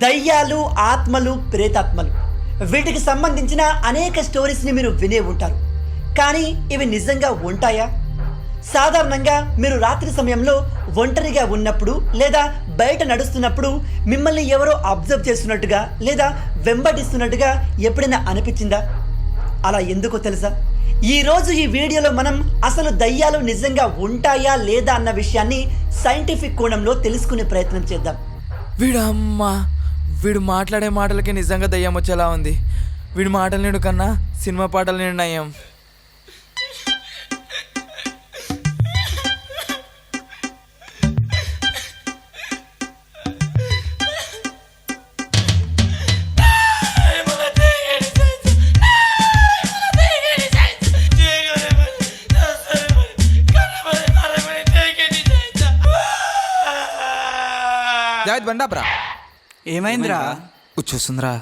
దయ్యాలు, ఆత్మలు, ప్రేతాత్మలు వీటికి సంబంధించిన అనేక స్టోరీస్ని మీరు వినే ఉంటారు. కానీ ఇవి నిజంగా ఉంటాయా? సాధారణంగా మీరు రాత్రి సమయంలో ఒంటరిగా ఉన్నప్పుడు లేదా బయట నడుస్తున్నప్పుడు మిమ్మల్ని ఎవరో అబ్జర్వ్ చేస్తున్నట్టుగా లేదా వెంబడిస్తున్నట్టుగా ఎప్పుడైనా అనిపించిందా? అలా ఎందుకో తెలుసా? ఈరోజు ఈ వీడియోలో మనం అసలు దయ్యాలు నిజంగా ఉంటాయా లేదా అన్న విషయాన్ని సైంటిఫిక్ కోణంలో తెలుసుకునే ప్రయత్నం చేద్దాం. వీడు మాట్లాడే మాటలకి నిజంగా దయ్యం వచ్చేలా ఉంది. వీడి మాటలు నేడు కన్నా సినిమా పాటలు నేడు నయం. జావేద్ బండాబ్రా, ఏమైందిరా? చూస్తుందిరా.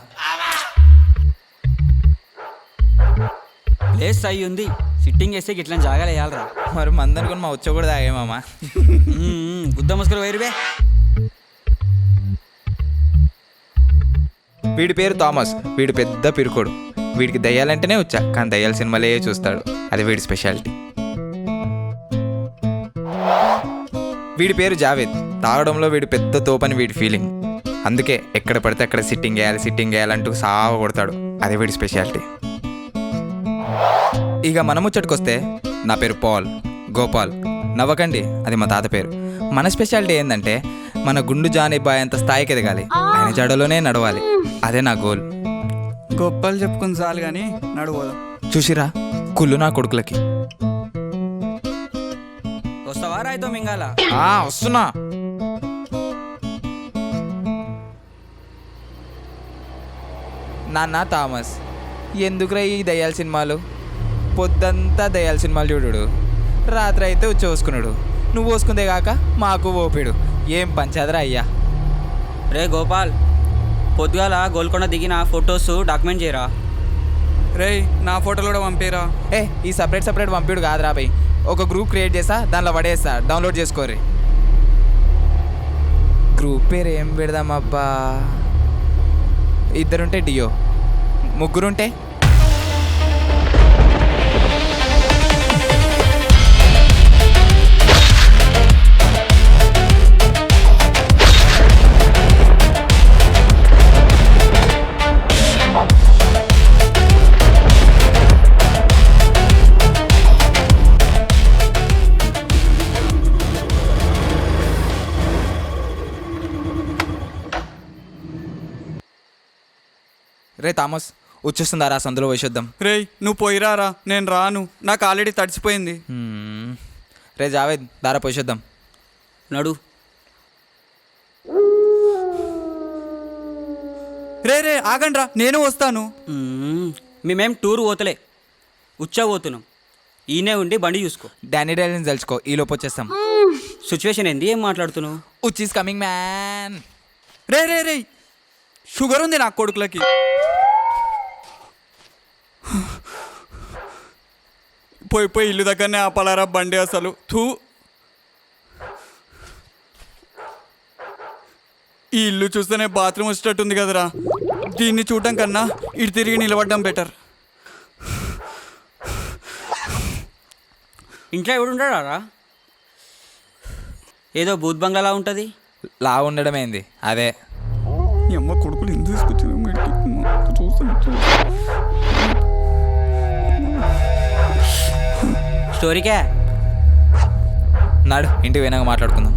ప్లేస్ అయ్యి ఉంది, సిట్టింగ్ వేస్తే ఇట్లా జాగాలేయాలరా. మరి మందనుకుని మా వచ్చా కూడా తాగేమామా. బుద్ధ ముసుగులు వైరువే. వీడి పేరు థామస్. వీడు పెద్ద పిరుకోడు. వీడికి దయ్యాలంటేనే వచ్చా, కానీ దయ్యాల సినిమాలే చూస్తాడు. అది వీడి స్పెషాలిటీ. వీడి పేరు జావేద్. తాగడంలో వీడు పెద్ద తోపని వీడి ఫీలింగ్. అందుకే ఎక్కడ పడితే అక్కడ సిట్టింగ్ వేయాలంటూ సావ కొడతాడు. అదే వీడి స్పెషాలిటీ. ఇక మన ముచ్చటకొస్తే, నా పేరు పాల్, గోపాల్. నవ్వకండి, అది మా తాత పేరు. మన స్పెషాలిటీ ఏంటంటే, మన గుండు జానీబాయ్ అంత స్థాయికి ఎదగాలి, ఆయన జడలోనే నడవాలి. అదే నా గోల్. గొప్పలు చెప్పుకుని చాలు కానీ నడువోదాం. చూసిరా కుళ్ళు నా కొడుకులకి. వస్తావా రాయితో మింగాల? వస్తున్నా. నాన్న థామస్, ఎందుకురా ఈ దయ్యాల సినిమాలు? పొద్దంతా దయ్యాల సినిమాలు చూడు, రాత్రి అయితే వచ్చేసుకున్నాడు. నువ్వు పోసుకుందే కాక మాకు ఓపిడు. ఏం పంచాదరా అయ్యా. రే గోపాల్, పొద్దుగాల గోల్కొండ దిగిన ఫొటోస్ డాక్యుమెంట్ చేయరా. రేయ్, నా ఫోటోలు కూడా పంపిరా. ఈ సపరేట్ పంపిడు కాదురా భయ్. ఒక గ్రూప్ క్రియేట్ చేసా, దానిలో పడేస్తా, డౌన్లోడ్ చేసుకోరి. గ్రూప్ పేరు ఏం పెడదామబ్బా? ఇద్దరుంటే డియో, ముగ్గురుంటే రే థామస్, వచ్చేస్తుందారా సందులో వేసేద్దాం. రేయ్, నువ్వు పోయిరారా, నేను రాను. నాకు ఆల్రెడీ తడిసిపోయింది. రే జావేద్, దారా పోసేద్దాం. నడు. రే ఆగండి రా, నేను వస్తాను. మేమేం టూర్ పోతలే, ఉచ్చా పోతున్నాం. ఈయనే ఉండి బండి చూసుకో. డానీ డైలీని తెలుసుకో, ఈ లోపు వచ్చేస్తాం. సిచ్యువేషన్ ఏంది? ఏం మాట్లాడుతున్నావు? Is coming man. Ray sugar ఉంది నా కొడుకులకి. పోయి ఇల్లు దగ్గరనే ఆపాలరా బండి. అసలు ఈ ఇల్లు చూస్తేనే బాత్రూమ్ వచ్చేటట్టుంది కదరా. దీన్ని చూడటం కన్నా ఇటు తిరిగి నిలబడడం బెటర్. ఇంట్లో ఎవడు ఉంటాడా? ఏదో బూత్ బంగ్లాలా ఉంటుంది. లా ఉండడం ఏంది అదే. ఈ అమ్మ కొడుకులు ఎందుకు తీసుకొచ్చారు చూస్తాను. స్టోరీకే నాడు, ఇంటికి పోయినాక మాట్లాడుకుందాం.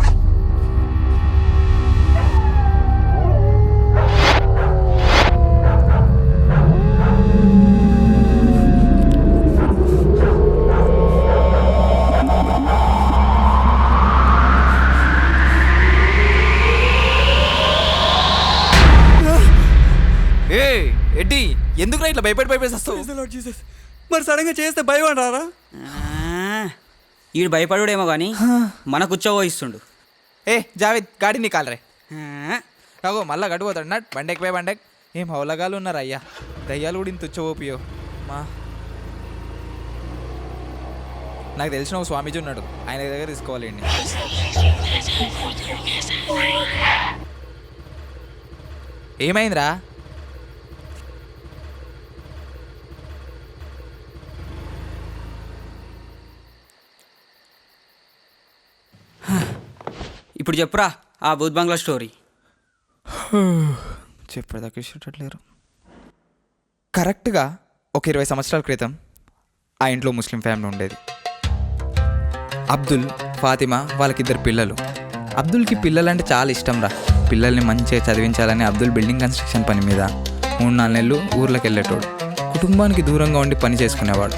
ఎడ్డి, ఎందుకు ఇట్లా భయపడిపోయేస్తావు? మరి సడన్గా చేస్తే భయం రారా? ఈడు భయపడుడేమో కానీ మన కూర్చోయిస్తుండు. జావేద్, గాడి నీ కాలరే. రాగో మళ్ళా గడిపోతాడు. నట్ బండెక్ పోయి బండెక్. ఏం హౌలగాలు ఉన్నారు అయ్యా. దయ్యాలు కూడా ఇంత వచ్చోపియో మా. నాకు తెలిసిన ఒక స్వామీజీ ఉన్నాడు, ఆయన దగ్గర తీసుకోవాలండి. ఏమైందిరా? ఇప్పుడు చెప్పురా ఆ భూత్ బంగ్లా స్టోరీ. చెప్పేదాకా ఇష్టట్లేరు. కరెక్ట్గా ఒక 20 సంవత్సరాల క్రితం ఆ ఇంట్లో ముస్లిం ఫ్యామిలీ ఉండేది. అబ్దుల్, ఫాతిమా, వాళ్ళకిద్దరు పిల్లలు. అబ్దుల్కి పిల్లలంటే చాలా ఇష్టం రా. పిల్లల్ని మంచిగా చదివించాలని అబ్దుల్ బిల్డింగ్ కన్స్ట్రక్షన్ పని మీద 3-4 నెలలు ఊర్లోకి వెళ్ళేటోడు. కుటుంబానికి దూరంగా ఉండి పని చేసుకునేవాడు.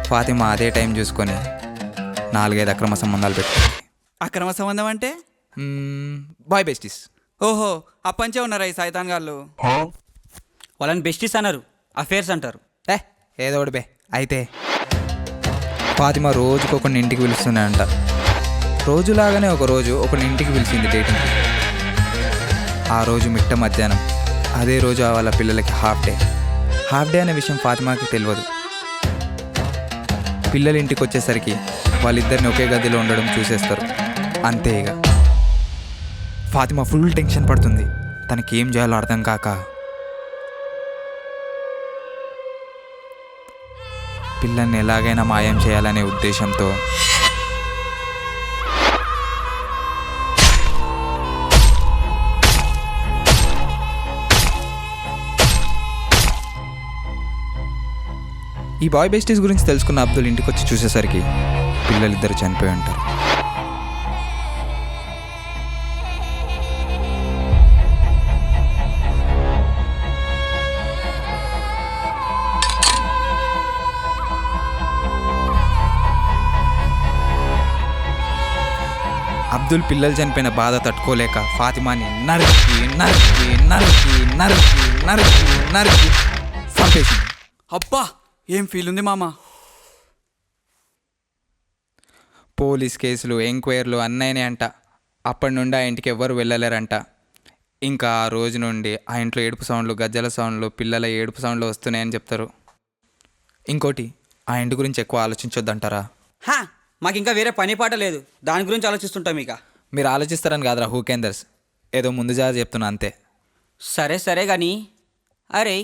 ఫాతిమా అదే టైం చూసుకొని 4-5 అక్రమ సంబంధాలు పెట్టుకుంది. అక్రమ సంబంధం అంటే? Boy besties. ఓహో, అప్పంచే ఉన్నారా ఈ సైతాన్ గాళ్ళు? వాళ్ళని బెస్టీస్ అన్నారు, అఫేర్స్ అంటారు. ఏదో ఒకటి బే. అయితే ఫాతిమా రోజుకు ఒకరిని ఇంటికి పిలుస్తున్నాయంట. రోజులాగానే ఒకరోజు ఒకరిని ఇంటికి పిలిచింది డేటింగ్కి. ఆ రోజు మిట్ట మధ్యాహ్నం. అదే రోజు వాళ్ళ పిల్లలకి హాఫ్ డే అనే విషయం ఫాతిమాకి తెలియదు. పిల్లలు ఇంటికి వచ్చేసరికి వాళ్ళిద్దరిని ఒకే గదిలో ఉండడం చూసేస్తారు. అంతే ఇక. ఫాతిమా ఫుల్ టెన్షన్ పడుతుంది. తనకి ఏం చేయాలో అర్థం కాక పిల్లల్ని ఎలాగైనా మాయం చేయాలనే ఉద్దేశంతో ఈ బాయ్ బెస్టీస్ గురించి తెలుసుకున్న అబ్దుల్ ఇంటికి వచ్చి చూసేసరికి పిల్లలిద్దరు చనిపోయి ఉంటారు. అబ్దుల్ పిల్లలు చనిపోయిన బాధ తట్టుకోలేక ఫాతిమాని నరికి నరికి నరికి నరికి నరికి నరికి చంపేసింది. అబ్బా, ఏం ఫీల్ ఉంది మామ? పోలీస్ కేసులు, ఎంక్వైరీలు అన్నయ్యనే అంట. అప్పటి నుండి ఆ ఇంటికి ఎవ్వరు వెళ్ళలేరంట. ఇంకా ఆ రోజు నుండి ఆ ఇంట్లో ఏడుపు సౌండ్లు, గజ్జల సౌండ్లు, పిల్లల ఏడుపు సౌండ్లు వస్తున్నాయని చెప్తారు. ఇంకోటి, ఆ ఇంటి గురించి ఎక్కువ ఆలోచించొద్దంటారా? మాకు ఇంకా వేరే పని పాట లేదు, దాని గురించి ఆలోచిస్తుంటాం. ఇక మీరు ఆలోచిస్తారని కాదురా హూకేందర్స్, ఏదో ముందు జాగ్రత్త చెప్తున్నా అంతే. సరే కానీ అరే,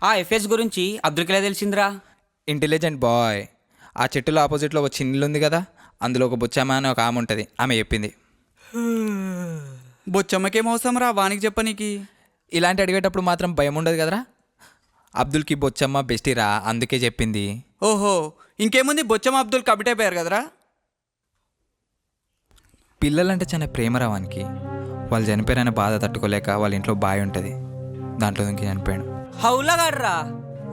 ఆ ఎఫ్ఎస్ గురించి అబ్దుల్కి ఎలా తెలిసిందిరా? Intelligent boy. ఆ చెట్టులో ఆపోజిట్లో ఒక చిన్న ఇల్లు ఉంది కదా, అందులో ఒక బుచ్చమ్మ అని ఒక ఆమె ఉంటుంది. ఆమె చెప్పింది. బొచ్చమ్మకేం అవసరం రా వానికి చెప్పనీకి? ఇలాంటి అడిగేటప్పుడు మాత్రం భయం ఉండదు కదరా. అబ్దుల్కి బొచ్చమ్మ బెస్టీరా, అందుకే చెప్పింది. ఓహో, ఇంకేముంది, బొచ్చమ్మ అబ్దుల్ కబిటైపోయారు కదరా. పిల్లలంటే చాలా ప్రేమరా వానికి. వాళ్ళు చనిపోయారనే బాధ తట్టుకోలేక వాళ్ళ ఇంట్లో బాయ్ ఉంటుంది, దాంట్లో ఇంక చనిపోయాడు. హౌలగాడ్రా,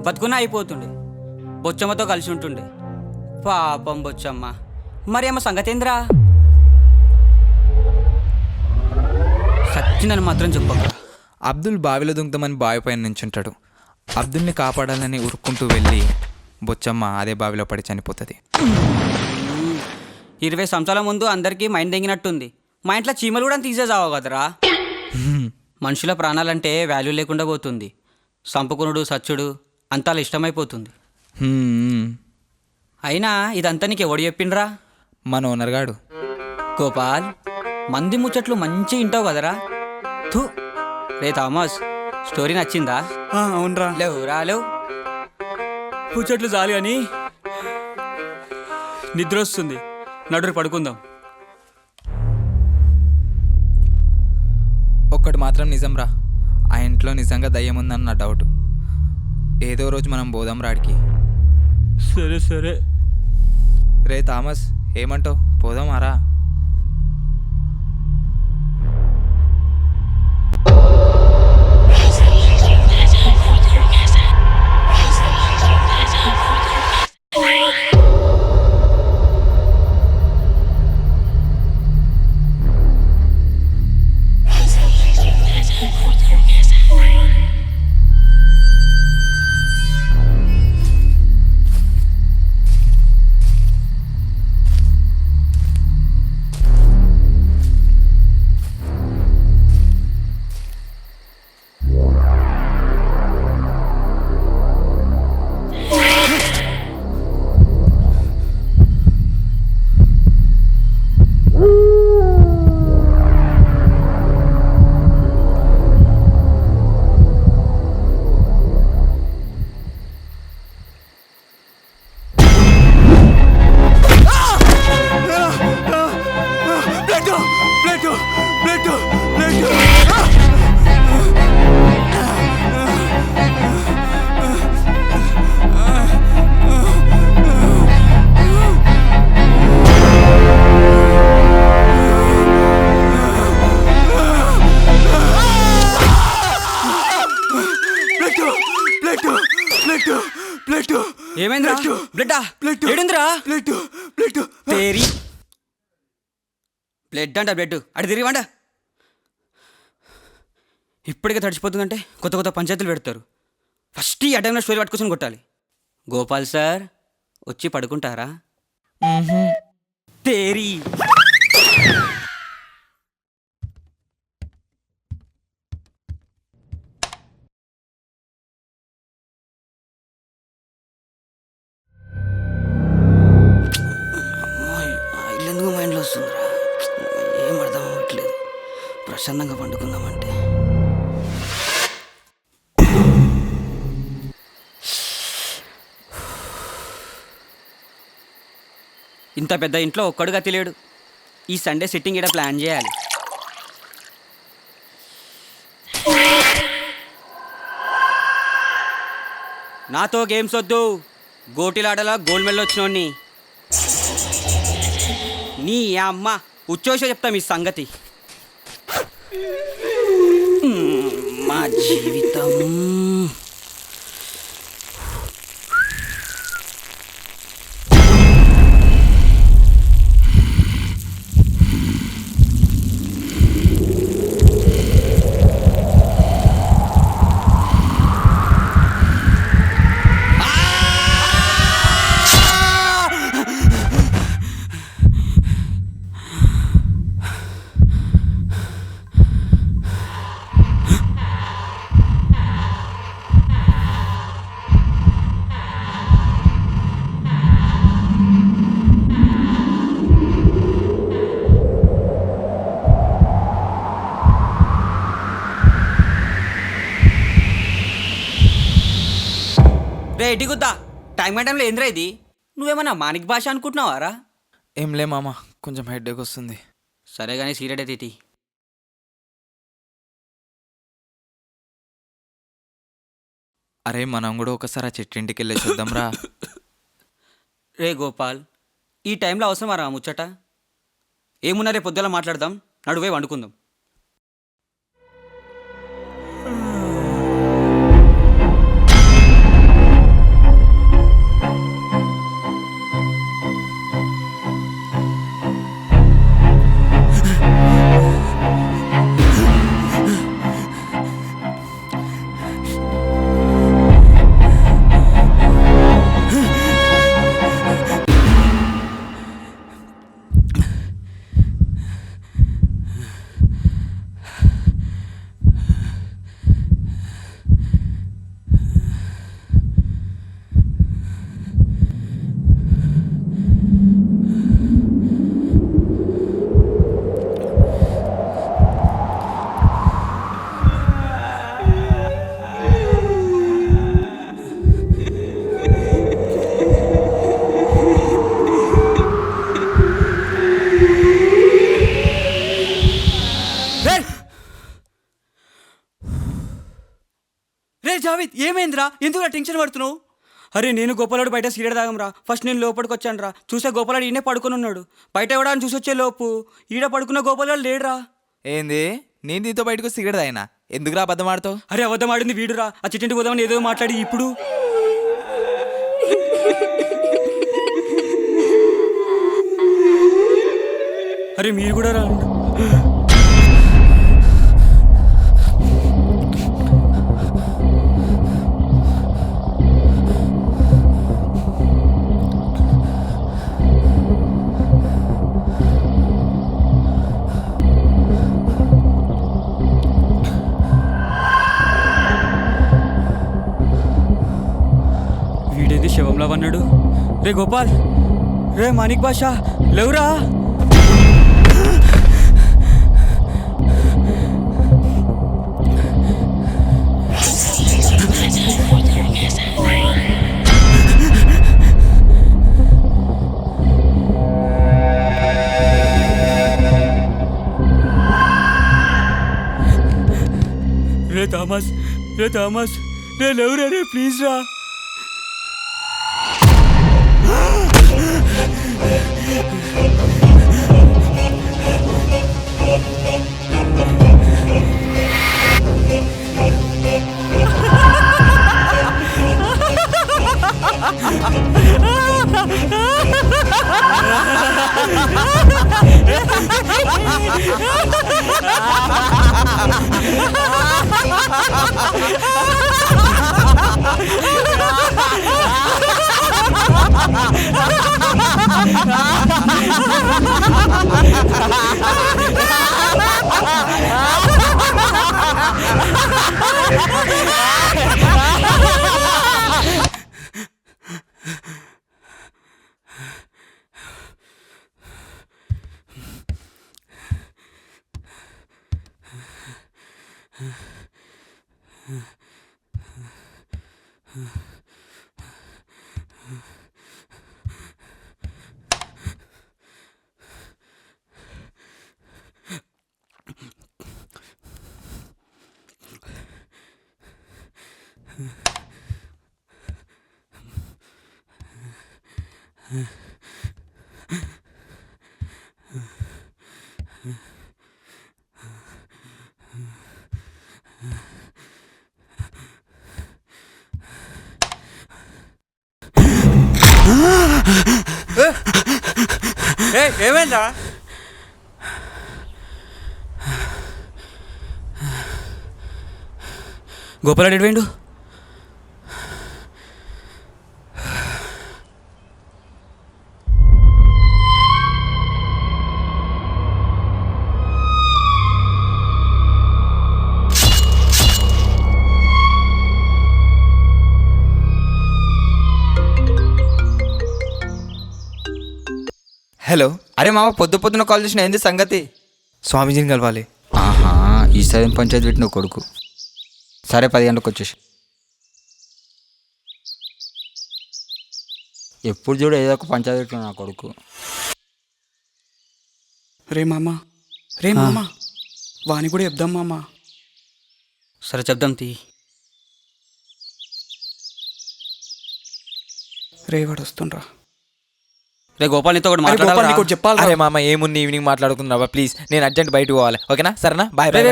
బతుకున్నా అయిపోతుండే, బొచ్చమ్మతో కలిసి ఉంటుండే. పాపం బొచ్చమ్మ. మరి ఏమో సంగతేంద్రా? సచ్చినని మాత్రం చెప్పకరా. అబ్దుల్ బావిలో దుంకుతామని బావి పైన నించుంటాడు. అబ్దుల్ని కాపాడాలని ఉరుక్కుంటూ వెళ్ళి బొచ్చమ్మ అదే బావిలో పడి చనిపోతుంది. 20 సంవత్సరాల ముందు అందరికీ మైండ్ తెంగినట్టుంది. మా ఇంట్లో చీమలు కూడా తీసేసావు కదరా. మనుషుల ప్రాణాలంటే వాల్యూ లేకుండా పోతుంది. సంపుకునుడు, సచ్చుడు అంతా ఇష్టమైపోతుంది. అయినా ఇదంతా నీకు ఎవడు చెప్పిండ్రా? మన ఓనర్ గాడు. గోపాల్, మంది ముచ్చట్లు మంచి వింటావు కదరా. థూ రే థామస్, స్టోరీ నచ్చిందా? అవునరా. లేవు ముచ్చట్లు చాలు అని నిద్ర వస్తుంది. నడురు పడుకుందాం. ఒక్కటి మాత్రం నిజం రా, ఆ ఇంట్లో నిజంగా దయ్యం ఉందని నా డౌట్. ఏదో రోజు మనం పోదాం రాడికి. సరే రే థామస్, ఏమంటావు? పోదామారా? ఏమైందిరా బ్లడ్ బ్లడ్ ఏడుందిరా బ్లడ్ బ్లడ్ తేరి బ్లడ్ అంట బ్లడ్ అడి తిరిగి వండ ఇప్పటికే తడిచిపోతుందంటే కొత్త కొత్త పంచాయతీలు పెడతారు ఫస్ట్ ఈ అడ్డంలో స్టోరీ పట్టుకొని కొట్టాలి గోపాల్ సార్ వచ్చి పడుకుంటారా తేరి ఇల్లెందుకు మైండ్లో వస్తుందిరా ఏం అర్థం అవ్వట్లేదు ప్రశాంతంగా పండుకుందామంటే ఇంత పెద్ద ఇంట్లో ఒక్కడుగా తెలియడు ఈ సండే సిట్టింగ్ ఇక్కడ ప్లాన్ చేయాలి నాతో గేమ్స్ వద్దు గోటిలాడలా గోల్డ్ మెడల్ వచ్చినోడిని నీ అమ్మ ఉచ్చోషో చెప్తా మీ సంగతి మా జీవితం రే ఎడ్డిగుద్దా టైం టైంలో ఏంద్రా ఇది నువ్వేమన్నా మానిక్ భాష అనుకుంటున్నావారా ఏం లే మామ కొంచెం హెడ్ఏక్ వస్తుంది. సరే కానీ సీరియడ్ అయితే అరే మనం కూడా ఒకసారి ఆ చెట్టింటికి వెళ్ళి చూద్దాంరా. రే గోపాల్ ఈ టైంలో అవసరమా రా ముచ్చట ఏమున్నా రే పొద్దులా మాట్లాడదాం నడువే వండుకుందాం. రే జావేద్ ఏమైందిరా ఎందుకు టెన్షన్ పడుతున్నావు? అరే నేను గోపాలాడు బయట సీరియడ్ తాగంరా ఫస్ట్ నేను లోపలికి వచ్చాను రా చూసే గోపాలాడు ఈయనే పడుకొని ఉన్నాడు బయట ఎవడా అని చూసి వచ్చే లోపు ఈడ పడుకున్న గోపాలాడు లేడురా. ఏంది నేను నీతో బయటకు సిగరెట్ తాగినా ఎందుకురా అబద్ధం ఆడతావు? అరే అబద్ధం ఆడింది వీడురా ఆ చిట్టింటికి పోదామని ఏదో మాట్లాడి ఇప్పుడు అరే మీరు కూడా రా. వీడేది శివంలా అన్నాడు. రే గోపాల్ రే మానిక్ భాష లేవురా. రే థామస్ రే లేవురా రే ప్లీజ్ రా. ఏమైందా? గోపాల్ ఎటు పోయిండు? హలో. అరే మామ, పొద్దు పొద్దున కాల్ చేసిన ఏంది సంగతి? స్వామీజీని కలవాలి. ఆహా, ఈసారి పంచాయతీ పెట్టిన కొడుకు. సరే 10 గంటలకు వచ్చేసి. ఎప్పుడు చూడు ఏదో ఒక పంచాయతీ పెట్టిన నా కొడుకు. రే మామ వాని కూడా చెప్దాం మామ. సరే చెప్దాం తీ. రే వాడు వస్తుండ్రా. రే గోపాల్ నీతో ఒకటి అరే గోపాల్, మాట్లాడాలి. నీకు ఒకటి చెప్పాలి. అరే మామ, ఏముంది ఈవినింగ్ మాట్లాడుకుందావా ప్లీజ్? నేను అర్జెంట్ బయటకు పోవాలి. ఓకేనా? సరేనా? Bye bye.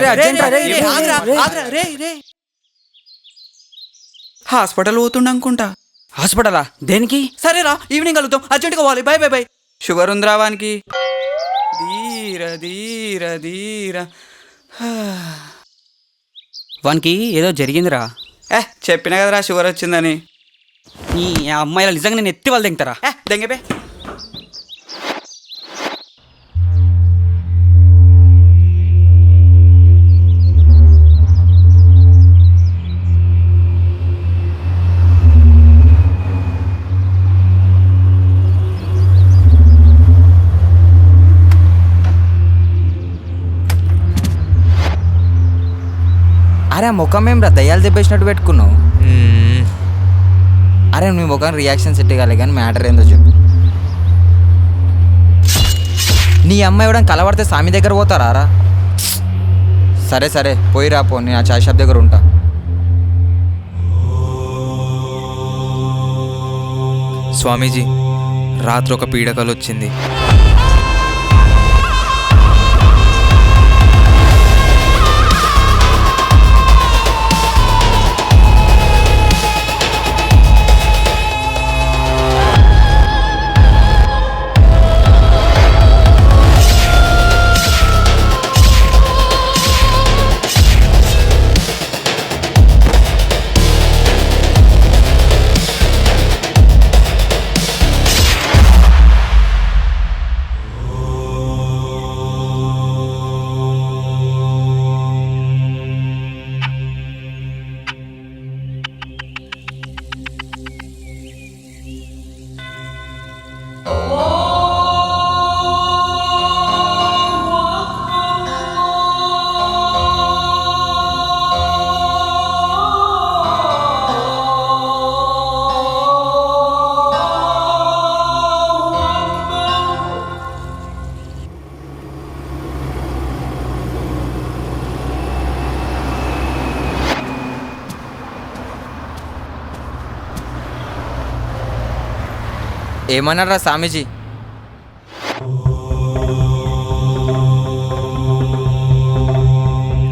హాస్పిటల్ పోతుండ అనుకుంటా. హాస్పిటలా? దేనికి? సరేరా, ఈవినింగ్ కలుద్దాం. అర్జెంట్గా పోవాలి. Bye bye bye. షుగర్ ఉందిరా వానికి. ధీర ధీర ధీర. వానికి ఏదో జరిగిందిరా. చెప్పినా కదరా షుగర్ వచ్చిందని. ఈ అమ్మాయిల నిజంగా నేను ఎత్తి వాళ్ళు దింగుతారా? దెంగబే. అరే ముఖం ఏం రా దయ్యాలు తెప్పేసినట్టు పెట్టుకున్నావు? అరే నీ ముఖం రియాక్షన్ సెట్ కాలే కానీ మ్యాటర్ ఏందో చెప్పు. నీ అమ్మాయి ఇవ్వడం కలబడితే స్వామి దగ్గర పోతారా రా? సరే సరే పోయి రాపో, నేను ఆ చాయ్ షాప్ దగ్గర ఉంటా. స్వామీజీ, రాత్రి ఒక పీడకలు వచ్చింది. ఏమన్నారా స్వామీజీ?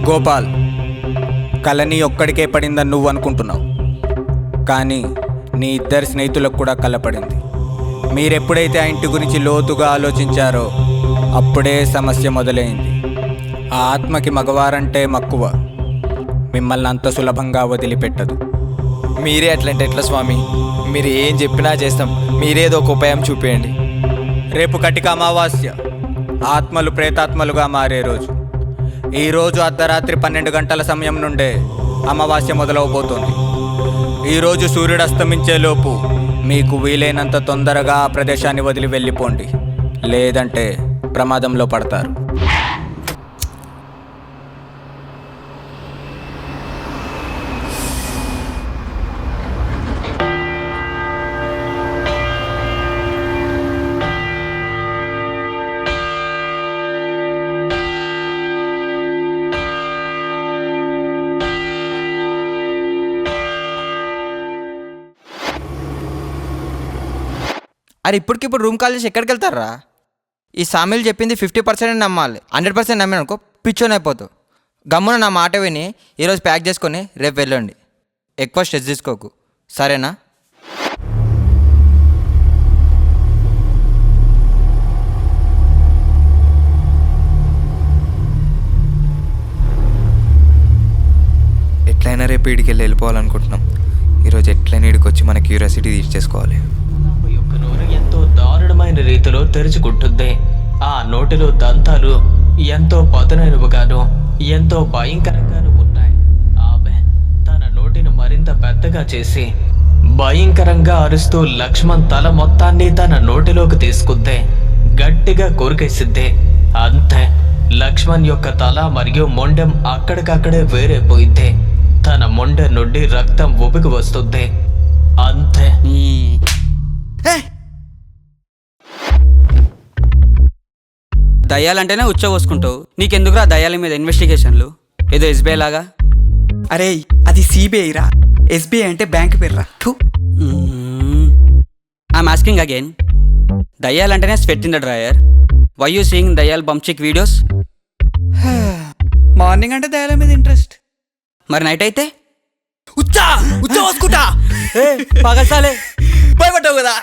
గోపాల్, కళ నీ ఒక్కడికే పడిందని నువ్వు అనుకుంటున్నావు, కానీ నీ ఇద్దరు స్నేహితులకు కూడా కళ పడింది. మీరెప్పుడైతే ఆ ఇంటి గురించి లోతుగా ఆలోచించారో అప్పుడే సమస్య మొదలైంది. ఆ ఆత్మకి మగవారంటే మక్కువ. మిమ్మల్ని అంత సులభంగా వదిలిపెట్టదు. మీరే అట్లంటే ఎట్లా స్వామి? మీరు ఏం చెప్పినా చేస్తాం, మీరేదో ఒక ఉపాయం చూపేయండి. రేపు కటిక అమావాస్య, ఆత్మలు ప్రేతాత్మలుగా మారే రోజు. ఈరోజు అర్ధరాత్రి 12 గంటల సమయం నుండే అమావాస్య మొదలవబోతోంది. ఈరోజు సూర్యుడు అస్తమించేలోపు మీకు వీలైనంత తొందరగా ఆ ప్రదేశాన్ని వదిలి వెళ్ళిపోండి, లేదంటే ప్రమాదంలో పడతారు. అరే ఇప్పటికిప్పుడు రూమ్ కాల్ చేసి ఎక్కడికి వెళ్తారా? ఈ సామీలు చెప్పింది 50% నమ్మాలి. 100% నమ్మాను అనుకో పిచ్చోని అయిపోతావు. గమ్మున నా మాట విని ఈరోజు ప్యాక్ చేసుకొని రేపు వెళ్ళండి. ఎక్కువ స్ట్రెస్ తీసుకోకు, సరేనా? ఎట్లయినా రేపు ఈడికి వెళ్ళిపోవాలనుకుంటున్నాం. ఈరోజు ఎట్లయినా ఈడికి వచ్చి మన క్యూరియాసిటీ తీర్చేసుకోవాలి. యొక్క నోరు ఎంతో దారుణమైన రీతిలో తెరుచుకుంటుంది. ఆ నోటిలో దంతాలు ఎంతో పదునైనవిగాను ఎంతో భయంకరంగాను ఉన్నాయి. ఆమె తన నోటిని మరింత పెద్దగా చేసి భయంకరంగా అరుస్తూ లక్ష్మణ్ తల మొత్తాన్ని తన నోటిలోకి తీసుకుంది. గట్టిగా కొరికేసింది. అంతే, లక్ష్మణ్ యొక్క తల మరియు మొండెం అక్కడికక్కడే వేరైపోయింది. తన మొండెం నుండి రక్తం ఉబికి వస్తుంది. అంతే. దయ్యాలంటేనే ఉచ్చబోసుకుంటావు. నీకెందుకురా దయ్యాల మీద ఇన్వెస్టిగేషన్లు? ఏదో ఎస్బీఐ లాగా. అరే అది సిబిఐ రా, ఎస్బీఐ అంటే బ్యాంక్ పేరు రా. ఐఎమ్ ఆస్కింగ్ అగైన్, దయ్యాలంటేనే sweat in the dryer. Why you seeing దయ్యాల్ బంచిక్ వీడియోస్? మార్నింగ్ అంటే దయాల మీద ఇంట్రెస్ట్. మరి నైట్ అయితే ఉచ్చా పోసుకుంటా. పగసాలే భయపడ్డావు కదా.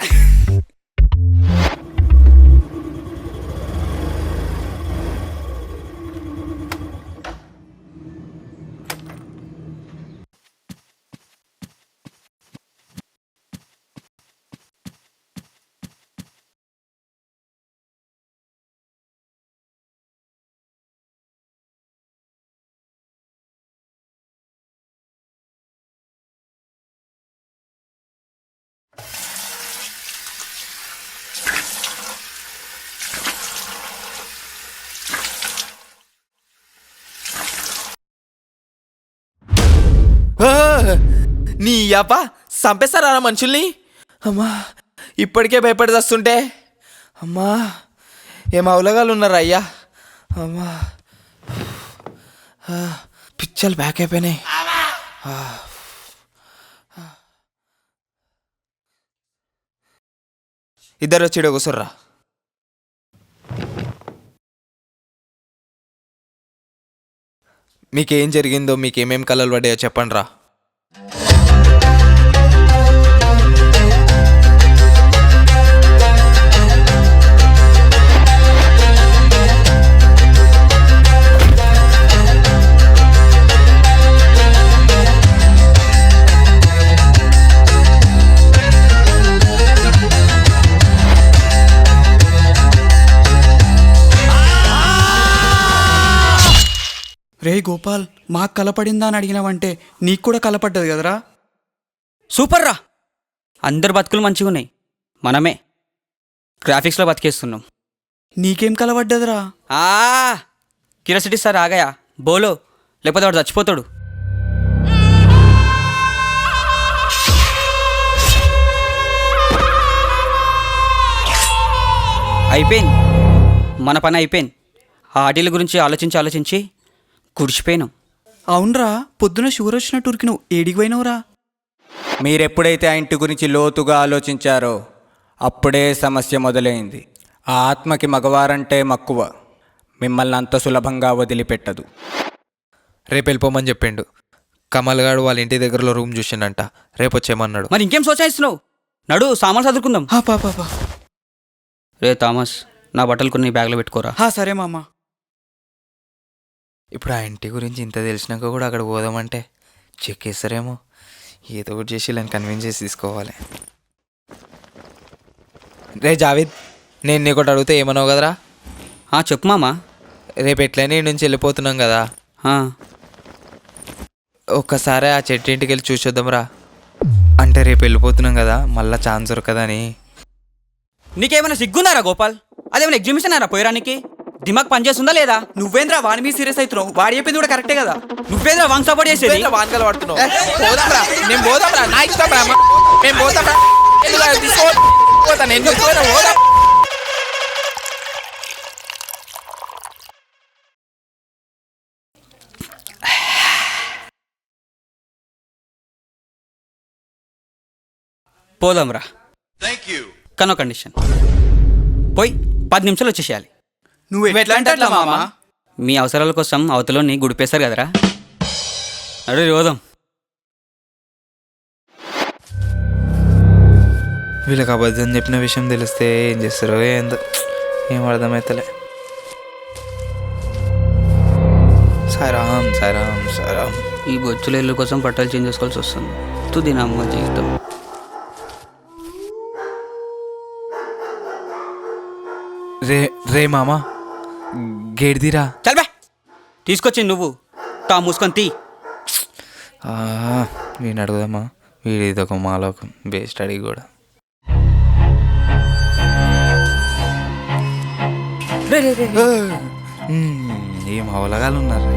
నీ యాప చంపేస్తారా మనుషుల్ని? అమ్మా ఇప్పటికే భయపడి వస్తుంటే. అమ్మా ఏం అవలగాలు ఉన్నారా అయ్యా? అమ్మా పిచ్చలు బ్యాక్ అయిపోయినాయి. ఇద్దరు వచ్చి కూర్చోర్రా. మీకేం జరిగిందో, మీకేమేం కలలు పడ్డాయో చెప్పండి రా. రే గోపాల్, మాకు కలపడిందా అని అడిగినావంటే నీకు కూడా కలపడ్డది కదరా. సూపర్ రా, అందరు బతుకులు మంచిగా ఉన్నాయి. మనమే గ్రాఫిక్స్లో బతికేస్తున్నాం. నీకేం కలపడ్డదిరా? క్యూరియాసిటీ సార్ ఆగాయా బోలో, లేకపోతే వాడు చచ్చిపోతాడు. అయిపోయింది, మన పని అయిపోయింది. ఆ ఆటల గురించి ఆలోచించి కుడిచిపోయినాం. అవునరా, పొద్దున షుగర్ వచ్చిన టూర్కి నువ్వు ఏడికి పోయినవురా? మీరెప్పుడైతే ఆ ఇంటి గురించి లోతుగా ఆలోచించారో అప్పుడే సమస్య మొదలైంది. ఆ ఆత్మకి మగవారంటే మక్కువ, మిమ్మల్ని అంత సులభంగా వదిలిపెట్టదు. రేపు వెళ్ళిపోమని చెప్పిండు. కమల్ గాడు వాళ్ళ ఇంటి దగ్గరలో రూమ్ చూసిండంట, రేపు వచ్చేయమన్నాడు. మరి ఇంకేం సోచాయిస్తున్నావు? నడు సామాన్లు చదువుకుందాం. పాపా. రే థామస్, నా బట్టలు కొన్ని బ్యాగ్లో పెట్టుకోరా. సరే మామ. ఇప్పుడు ఆ ఇంటి గురించి ఇంత తెలిసినాక కూడా అక్కడ పోదామంటే చెక్కేస్తారేమో. ఏదో ఒకటి చేసి ఇలా కన్విన్స్ చేసి తీసుకోవాలి. రే జావేద్, నేను నీకోటి అడిగితే ఏమన్నావు కదరా? చెప్పు మామా. రేపు ఎట్లయినా ఈ నుంచి వెళ్ళిపోతున్నాం కదా, ఆ, ఒక్కసారి ఆ చెట్టు ఇంటికి వెళ్ళి చూసొద్దాంరా. అంటే రేపు వెళ్ళిపోతున్నాం కదా, మళ్ళీ ఛాన్స్ దొరకదని. నీకేమైనా సిగ్గుందారా గోపాల్? అదేమైనా ఎగ్జిబిషన్ అరా పోయరానికి? దిమాగ్ పనిచేస్తుందా లేదా? నువ్వేంద్రా వాడి మీద సీరియస్ అవుతున్నావు? వాడు చెప్పింది కూడా కరెక్టే కదా. నువ్వేంద్రా వాంగ్ సపోర్ట్ చేసేది? వానకలు పడుతున్నావు. నేను పోదాంరా, నా ఇష్టం రా. మేము పోతాంరా. పోదాంరా. కానీ ఒక కండిషన్, పోయి 10 నిమిషాలు వచ్చేసేయాలి. నువ్వు ఎట్లా అంటే అట్లా మామా. మీ అవసరాల కోసం అవతలని గుడిపేశారు కదరా. అడుగు పోదాం. వీళ్ళకి అబద్ధం చెప్పిన విషయం తెలిస్తే ఏం చేస్తారో ఏందో, ఏం అర్థమవుతలే. సారాం సారాం సారాం. ఈ బొచ్చుల ఇల్లు కోసం బట్టలు చేంజ్ చేసుకోవాల్సి వస్తుంది. తుది నమ్మ జీవితం. రే రే మామా, గేడిదిరా. చల్బే, తీసుకొచ్చింది నువ్వు. తా మూసుకొని తీ. వీడిని అడుగుదామా? వీడి ఇదొక మాలోకం, బేస్ట్ అడిగి కూడా. ఏం అవలగాలు ఉన్నారు.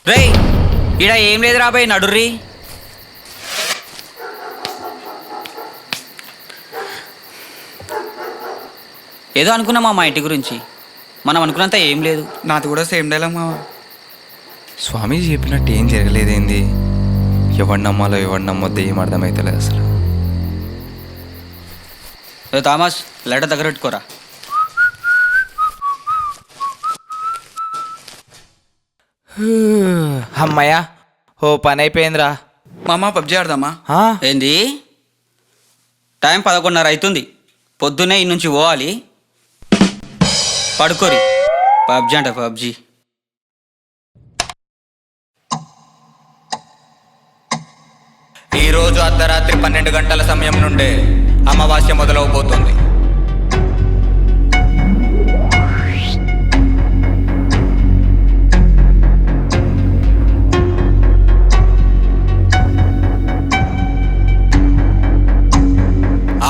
రే, ఈడ ఏం లేదు రాబాయ్, నడుర్రి. ఏదో అనుకున్నామా మా ఇంటి గురించి, మనం అనుకున్నంత ఏం లేదు. నాది కూడా సేమ్ డైలాగ్ మావా. స్వామీజీ చెప్పినట్టు ఏం జరగలేదేంది? ఎవడు నమ్మాలో ఎవడు నమ్మొద్దు ఏం అర్థమవుతలేదు అసలు. థామస్, లెటర్ దగ్గర పెట్టుకోరా. అమ్మయ్యా, ఓ పని అయిపోయిందిరా. మామా పబ్జీ ఆడదామా? ఏంది? టైం 11:30 అవుతుంది. పొద్దున్నే ఈ నుంచి పోవాలి. పడుకోరి. పబ్జీ అంట పబ్జీ. ఈరోజు అర్ధరాత్రి 12 గంటల సమయం నుండే అమావాస్య మొదలవబోతోంది.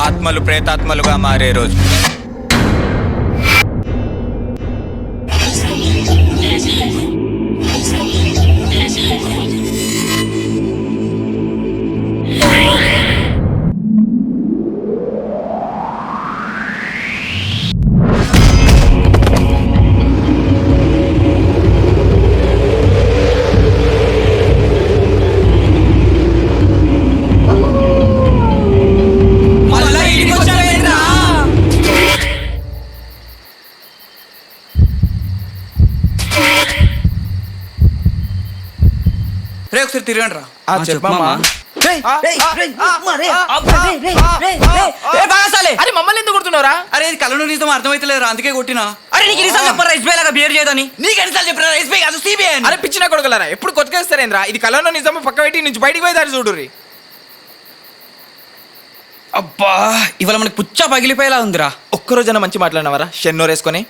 ఆత్మలు ప్రేతాత్మలుగా మారే రోజు. రే ఒకసారి తిరగండి రా. చెప్పమ్మా. అరే మమ్మల్ని ఎందుకు కొడుతున్నారా? అరే ఇది కళ్ళను నిజం అర్థమైతలేరా, అందుకే కొట్టినా. అరే నీకు ఎన్నిసార్లు చెప్పారా ఎస్బీఐ లాగా బిహేవ్ చేయదని? నీకు ఎన్నిసార్లు చెప్పారా ఎస్బీఐ కాదు సిబిఐ? అరే పిచ్చిన కొడుకులారా, ఎప్పుడు కొట్టుకేస్తారేంద్రా? ఇది కళ్ళలో నిజమో పక్క పెట్టి నుంచి బయటికి పోయి చూడుర్రి. అబ్బా, ఇవాళ మనకి పుచ్చా పగిలిపోయేలా ఉందిరా. ఒక్కరోజన మంచి మాట్లాడినవరా షెన్నోరేసుకొని?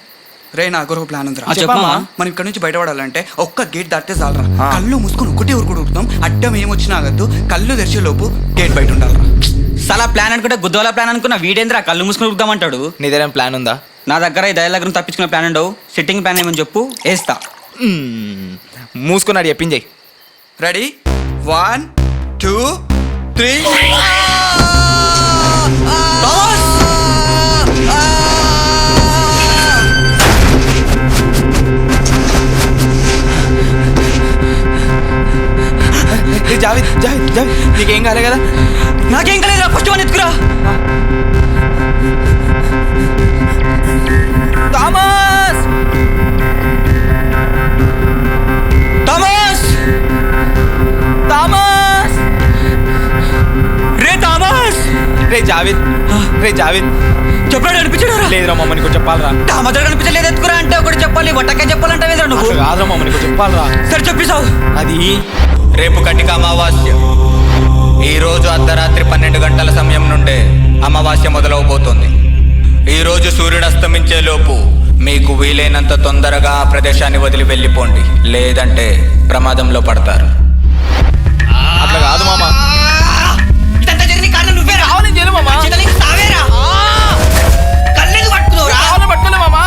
రే నాకు ఒక ప్లాన్ ఉందిరా. చెప్పమ్మా. మనం ఇక్కడ నుంచి బయటపడాలంటే ఒక్క గేట్ దాటితే చాలరా. కళ్ళు మూసుకొని ఒకటే ఊరుకుడు ఉడుకుతాం. అడ్డం ఏమొచ్చినా ఆగద్దు. కళ్ళు తెరిచే లోపు గేట్ బయట ఉండాలరా. సలా ప్లాన్ అనుకుంటే గుద్దోలా ప్లాన్ అనుకున్న వీడేంద్రా కళ్ళు మూసుకుని ఉరుకుదామంటాడు. నీ దగ్గర ప్లాన్ ఉందా? నా దగ్గర ఈ దయ దగ్గర తప్పించుకునే ప్లాన్ ఉండవు. సిట్టింగ్ ప్లాన్ ఏమని చెప్పు, వేస్తా. మూసుకున్నాడు చెప్పింది. రెడీ 1 2 3 జావేద్ జావేద్ జావేద్ నీకేం కాలే కదా? నాకేం కలేదురా, ఫస్ట్ వన్ ఎత్తుకురా. థామస్ థామస్ థామస్ రే థామస్, రే జావేద్ చెప్పాడు అనిపించాడు. లేదురా మమ్మల్ని కొంచెం చెప్పాలరా. థామస్ కనిపించలేదు, ఎత్తుకురా అంటే ఒకటి చెప్పాలి, వట్టకే చెప్పాలంటే నువ్వు. అసలు కాదురా మమ్మల్ని కొంచెం చెప్పాలరా. సరే చెప్పేసావు. అది రేపు కటిక అమావాస్య. ఈరోజు అర్ధరాత్రి 12 గంటల సమయం నుండే అమావాస్య మొదలవబోతోంది. ఈరోజు సూర్యుడు అస్తమించే లోపు మీకు వీలైనంత తొందరగా ఆ ప్రదేశాన్ని వదిలి వెళ్ళిపోండి, లేదంటే ప్రమాదంలో పడతారు. అట్లా కాదు మామ. ఇదంతా జరిగిన కారణం నువ్వేరా. కావాలని చేయను మామ. చేతలకి సావేరా. కళ్ళెందుకు పట్టుకున్నావురా? కావాలని పట్టుకోలే మామ.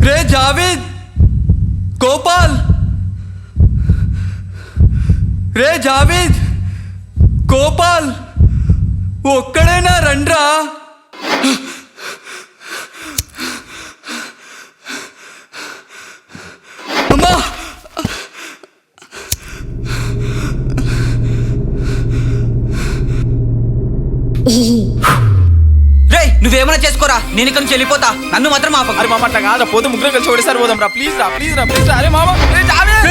రే జావేద్, గోపాల్, రే జావేద్, గోపాల్, ఒక్కడైనా రండ్రా. అమ్మా, రేయ్ నువ్వేమైనా చేసుకోరా, నేను ఇక్కడ నుంచి వెళ్ళిపోతా, నన్ను మాత్రం ఆపకు. అరే మామ అట్లా కాదు, పోతే ముగ్గురు కలిసి ఓడిసారి పోదాం రా. ప్లీజ్ రా, ప్లీజ్ రా, ప్లీజ్ రా. అరే మామ రే జావేద్.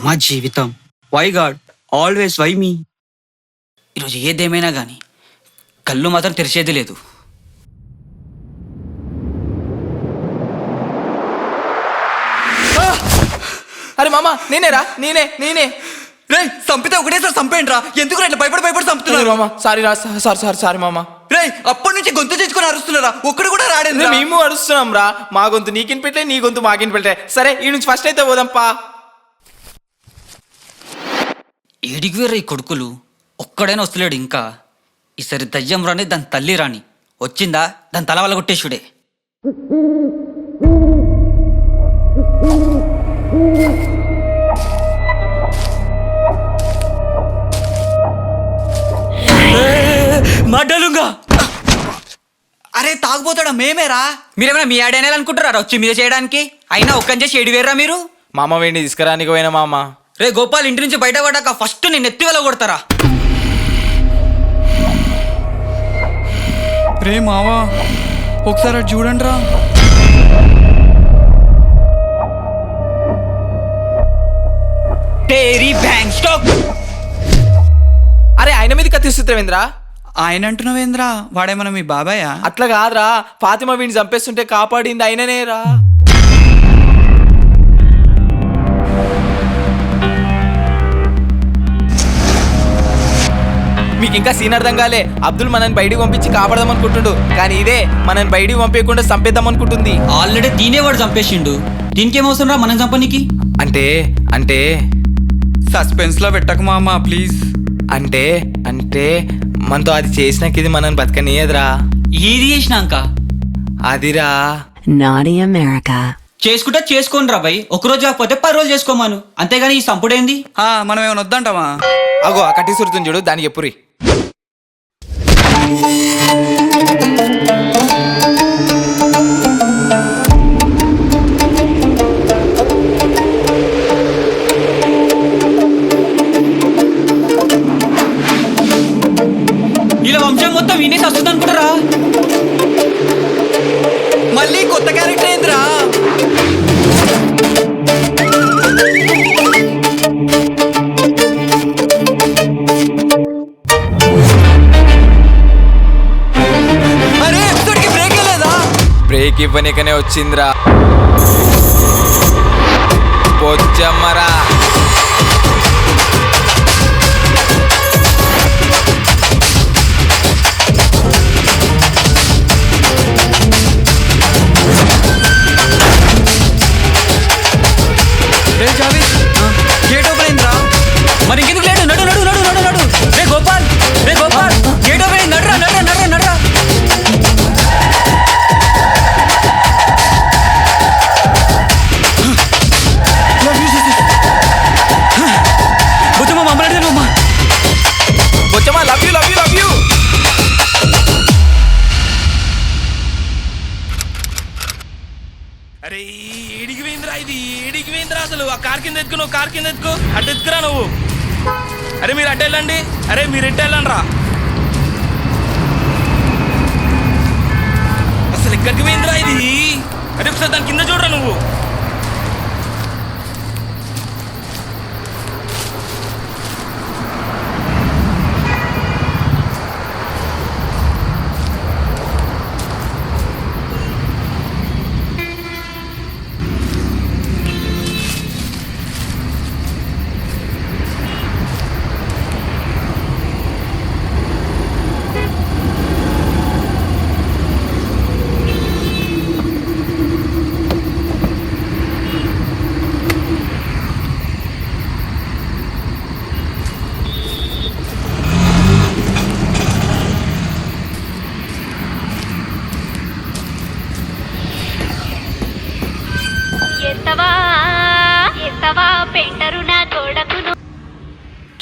మా జీవితం why God always why me. ఈరోజు ఏదేమైనా కానీ కళ్ళు మాత్రం తెరిచేది లేదు. అరే మామ నేనేరా, నేనే. రే చంపితే ఒకటేసారి చంపేయండి రా. ఎందుకు ఇట్లా భయపడి చంపుతున్నారు? మామ సారీ రా, సారీ మామ. రే అప్పటి నుంచి గొంతు తెచ్చుకొని అరుస్తున్నారా? ఒక్కడు కూడా రాడేంద్రా. మేము అడుస్తున్నాం రా. మా గొంతు నీకిని పెట్టే, నీ గొంతు మాకిని పెట్టే. సరే ఈ నుంచి ఫస్ట్ అయితే పోదాంపా. ఏడికి వేరే ఈ కొడుకులు ఒక్కడైనా వస్తలేడు ఇంకా. ఈసారి దయ్యం రాని దాని తల్లి రాని వచ్చిందా దాని తల వల్ల కొట్టేషుడే. మడ్డలుగా అరే తాగుపోతాడా? మేమేరా. మీరేమైనా మీ ఆడేనా అనుకుంటారా వచ్చి మీద చేయడానికి? అయినా ఒక్కని చేసి ఏడి వేర్రా మీరు. మామ వేడిని తీసుకురానికి పోయినా మామ. రే గోపాల్, ఇంటి నుంచి బయట పడ్డాక ఫస్ట్ నేను ఎత్తి వెళ్ళ కొడతారా. రే మావా ఒకసారి అటు చూడండి రా. Tarry bank stop. అరే ఆయన మీద కత్తిస్తుంద్రా. ఆయన అంటున్నావేంద్రా? వాడేమన్నా మీ బాబాయా? అట్లా కాదురా, ఫాతిమా వీడిని చంపేస్తుంటే కాపాడింది ఆయననే రా. మీకు ఇంకా సీన్ అర్థం కాలే. అబ్దుల్ మనని బయటికి పంపించి కాపాడదాం అనుకుంటుండు, కానీ ఇదే మనని బయటికి పంపించకుండా చంపేద్దాం అనుకుంటుంది. ఆల్రెడీ దీనే వాడు చంపేసిండు, దీనికేం అవసరం రా మనం చంపనీకి? అంటే సస్పెన్స్ లో పెట్టకు మామ ప్లీజ్. అంటే మనతో అది చేసినాక ఇది మనని బతకనియదురా. ఏది చేసినాక? అదిరా Naughty America. చేసుకుంటా చేసుకోండి రా భయ్. ఒక రోజు కాకపోతే 10 రోజులు చేసుకోమాను, అంతేగాని ఈ సంపుడేంది? మనం ఏమైనా వద్దంటావా? అగో ఆ కట్టి సురుతుంది చూడు, దానికి ఎప్పురి. ఇలా వంశం మొత్తం వినేసి వస్తుంది అనుకుంటారా? మళ్ళీ కొత్త క్యారెక్టర్ ఏంద్రా? నీకు ఇవ్వనికనే వచ్చిందిరా పొచ్చమ్మరా. గేట్ ఓపెన్ అయిందిరా. మరి ఇంకెందుకు లేడు? నడు నడు నడు నడు నడు. రే గోపాల్, రే గోపాల్, గేట్ ఓపెన్ అయింది. నడురా నడురా నడురా నడురా. బుచ్చమ్మ మమ్మల్ని అమ్మ. Pochamma love you love you love you. అరే ఏడికి పోయిందిరా ఇది? ఏడికి పోయిందిరా అసలు? ఆ కార్ కింద ఎత్తుకు, నువ్వు కార్ కింద ఎత్తుకో, అటు ఎత్తుకురా నువ్వు. అరే మీరు అటు వెళ్ళండి, అరే మీరు ఎట్టు వెళ్ళండి రా. అసలు ఎక్కడికి పోయిందిరా ఇది? అరే ఒకసారి దాని కింద చూడరా నువ్వు.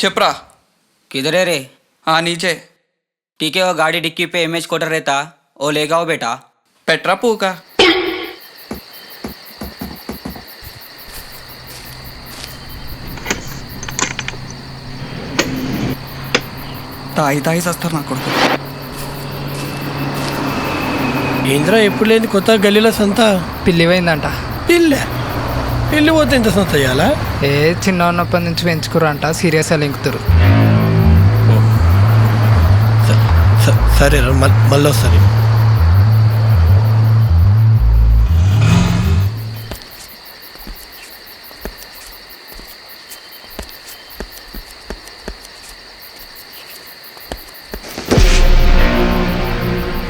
చెప్పరా. किधर है रे? నీచే. ठीक है, वो गाड़ी डिक्की पे इमेज कोटर रहता, वो ले आओ बेटा. పెట్రా పూక. తాయి తాయి చేస్తారు నా కొడుకు. ఏంద్రా ఎప్పుడు లేని కొత్త గల్లీలో సంత? పిల్లి పోయిందంట. పిల్లి పోతే ఎంత సంత అయ్యాలా? ఏ చిన్న ఉన్నప్పటి నుంచి పెంచుకురంట, సీరియస్ లింకుతురు. సరే మళ్ళీ వస్తుంది.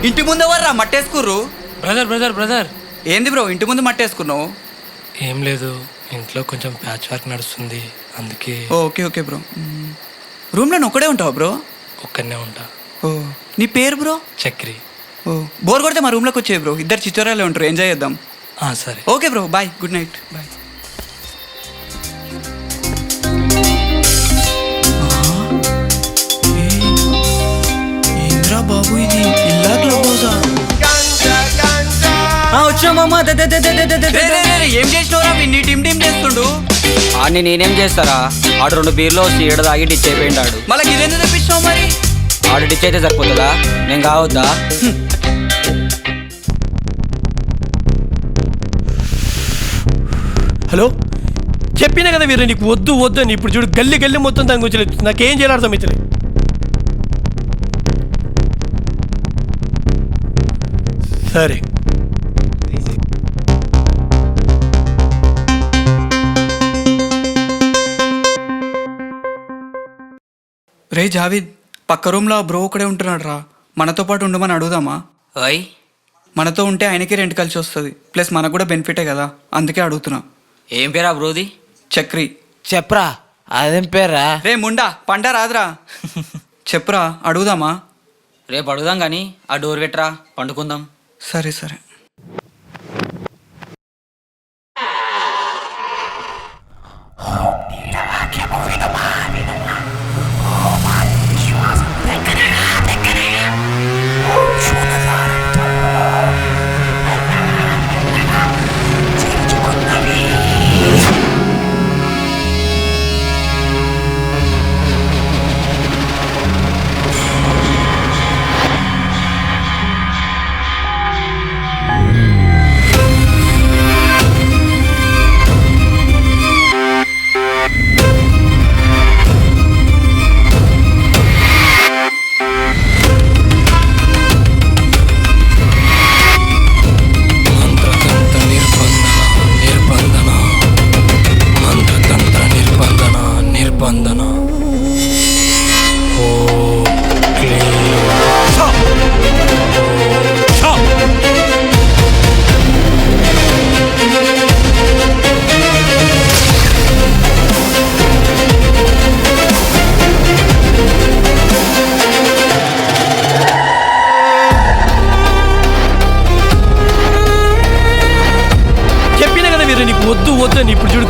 ఇంటి ముందు ఎవర్రా మట్టేసుకుర్రు? బ్రదర్ ఏంది బ్రో ఇంటి ముందు మట్టేసుకున్నావు? ఏం లేదు, ఇంట్లో కొంచెం ప్యాచ్ వర్క్ నడుస్తుంది, అందుకే. Okay bro. రూమ్లో నువ్వు ఒక్కడే ఉంటావా బ్రో? ఒక్కనే ఉంటా. ఓ నీ పేరు బ్రో? చక్రి. ఓ బోర్ కొడితే మా రూమ్లోకి వచ్చేయి బ్రో, ఇద్దరు చిచ్చోరాలే ఉంటారు, ఎంజాయ్ చేద్దాం. సరే. Okay bro, bye, good night, bye. ఏంద్రా బాబు ఇది? ఇల్లా క్లబ్ హౌసా? వచ్చినామమ్మా. ఏం చేసినవరా? నీ టీమ్ చేస్తుండు. ఆడిని నేనేం చేస్తారా? ఆడు 2 బీర్లో సీడ తాగి డిచ్ అయిపోయిండాడు. మళ్ళీ ఇదేందుకు తెప్పించినావు మరి? ఆడు డిచ్ అయితే సరిపోతుందా? నేను కావద్దా? హలో, చెప్పినా కదా వీరు నీకు వద్దు అని. ఇప్పుడు చూడు గల్లీ మొత్తం దాని గురించి నాకేం చేయాలి అర్థమవుతుంది. సరే. రే జావేద్, పక్క రూమ్లో బ్రో ఒకడే ఉంటున్నాడు రా, మనతో పాటు ఉండమని అడుగుదామా? ఓయ్, మనతో ఉంటే ఆయనకి రెంట్ కలిసి వస్తుంది, ప్లస్ మనకు కూడా బెనిఫిటే కదా, అందుకే అడుగుతున్నా. ఏం పేరా బ్రోది? చక్రి. చెప్పరా, అదేం పేరా? రే ముండా, పంట రాదురా. చెప్పురా, అడుగుదామా? రేపు అడుగుదాం కానీ ఆ డోర్ పెట్టరా, పండుకుందాం. సరే.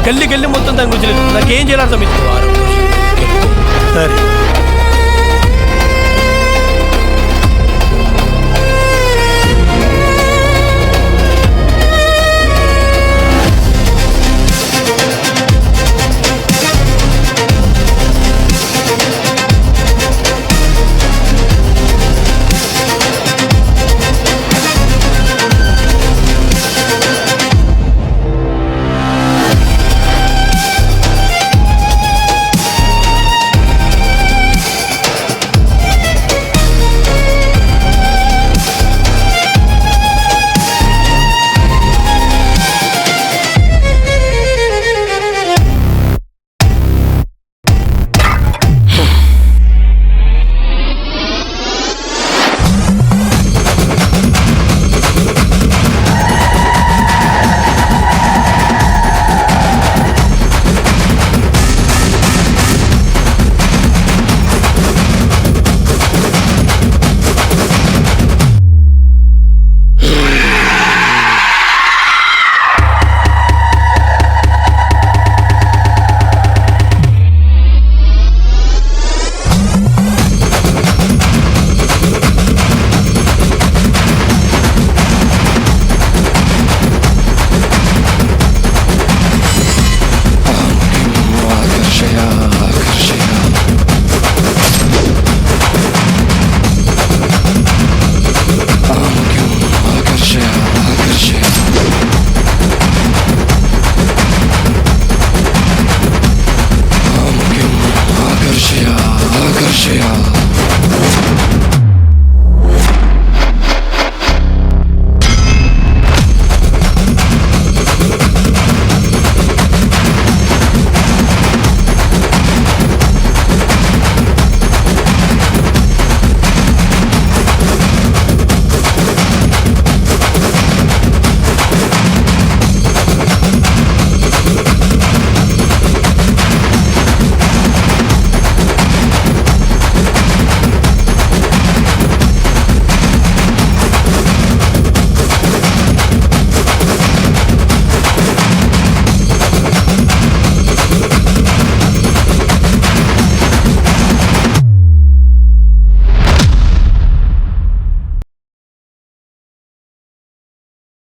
గల్లీ గల్లీ మొత్తం దాని గురించి తెలుసు. నాకేం చేయాలి అర్థం సరే ఆకర్షయ